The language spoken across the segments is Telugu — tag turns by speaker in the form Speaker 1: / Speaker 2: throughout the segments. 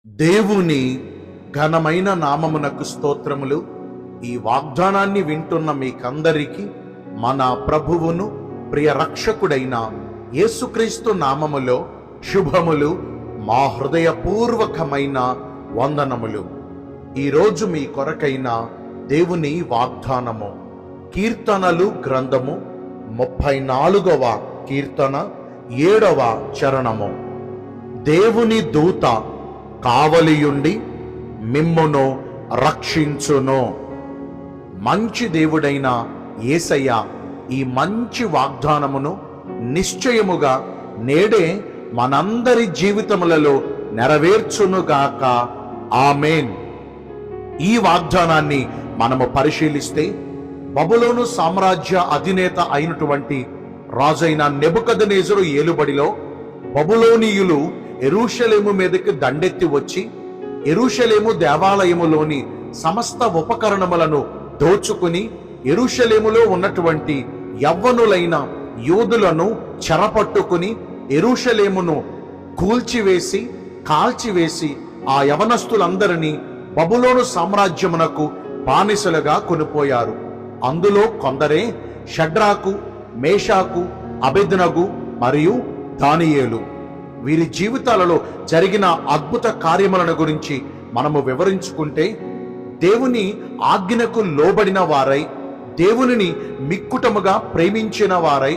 Speaker 1: దేవుని ఘనమైన నామమునకు స్తోత్రములు. ఈ వాగ్దానాన్ని వింటున్న మీకందరికీ మన ప్రభువును ప్రియ రక్షకుడైన యేసుక్రీస్తు నామములో శుభములు, మా హృదయపూర్వకమైన వందనములు. ఈరోజు మీ కొరకైన దేవుని వాగ్దానము కీర్తనలు గ్రంథము 34వ కీర్తన 7వ చరణము. దేవుని దూత కావలియుండి మిమ్మును రక్షించును. మంచి దేవుడైన యేసయ్య ఈ మంచి వాగ్దానమును నిశ్చయముగా నేడే మనందరి జీవితములలో నెరవేర్చునుగాక. ఆమేన్. ఈ వాగ్దానాన్ని మనము పరిశీలిస్తే బబులోను సామ్రాజ్య అధినేత అయినటువంటి రాజైన నెబుకద్నెజరు ఏలుబడిలో బబులోనీయులు యెరూషలేము మీదకి దండెత్తి వచ్చి యెరూషలేము దేవాలయములోని సమస్త ఉపకరణములను దోచుకుని యెరూషలేములో ఉన్నటువంటి యవ్వనులైన యూదులను చెరపట్టుకుని యెరూషలేమును కూల్చివేసి కాల్చివేసి ఆ యవనస్తులందరినీ బబులోను సామ్రాజ్యమునకు బానిసలుగా కొనిపోయారు. అందులో కొందరే షడ్రాకు, మేషాకు, అబెద్నెగో మరియు దానియేలు. వీరి జీవితాలలో జరిగిన అద్భుత కార్యములను గురించి మనము వివరించుకుంటే, దేవుని ఆజ్ఞకు లోబడిన వారై, దేవునిని మిక్కుటముగా ప్రేమించిన వారై,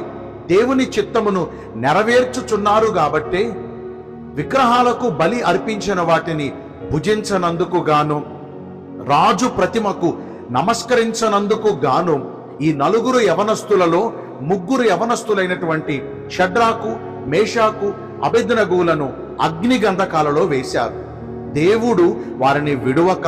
Speaker 1: దేవుని చిత్తమును నెరవేర్చుచున్నారు కాబట్టే విగ్రహాలకు బలి అర్పించిన వాటిని భుజించనందుకు గాను, రాజు ప్రతిమకు నమస్కరించనందుకు గాను ఈ నలుగురు యవనస్తులలో ముగ్గురు యవనస్తులైనటువంటి షడ్రాకు, మేషాకు, అబెద్నెగోలను అగ్ని గంధకాలలో వేశారు. దేవుడు వారిని విడువక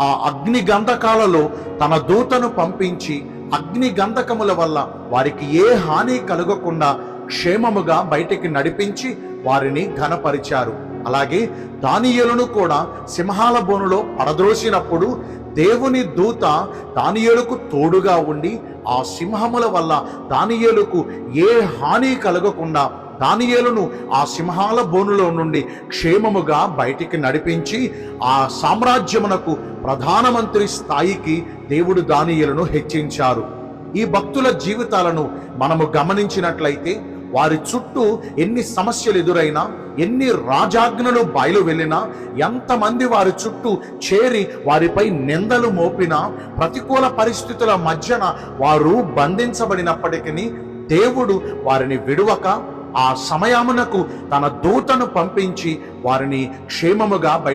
Speaker 1: ఆ అగ్ని గంధకాలలో తన దూతను పంపించి అగ్ని గంధకముల వల్ల వారికి ఏ హాని కలగకుండా క్షేమముగా బయటికి నడిపించి వారిని ఘనపరిచారు. అలాగే దానియేలును కూడా సింహాల బోనులో పడద్రోసినప్పుడు దేవుని దూత దానియేలుకు తోడుగా ఉండి ఆ సింహముల వల్ల దానియేలుకు ఏ హాని కలగకుండా దానియేలును ఆ సింహాల బోనులో నుండి క్షేమముగా బయటికి నడిపించి ఆ సామ్రాజ్యమునకు ప్రధానమంత్రి స్థాయికి దేవుడు దానియేలును హెచ్చించారు. ఈ భక్తుల జీవితాలను మనము గమనించినట్లయితే వారి చుట్టూ ఎన్ని సమస్యలు ఎదురైనా, ఎన్ని రాజాజ్ఞలు బయలు వెళ్ళినా, ఎంతమంది వారి చుట్టూ చేరి వారిపై నిందలు మోపినా, ప్రతికూల పరిస్థితుల మధ్యన వారు బంధించబడినప్పటికీ దేవుడు వారిని విడువక ఆ సమయమునకు తన దూతను పంపించి వారిని క్షేమముగా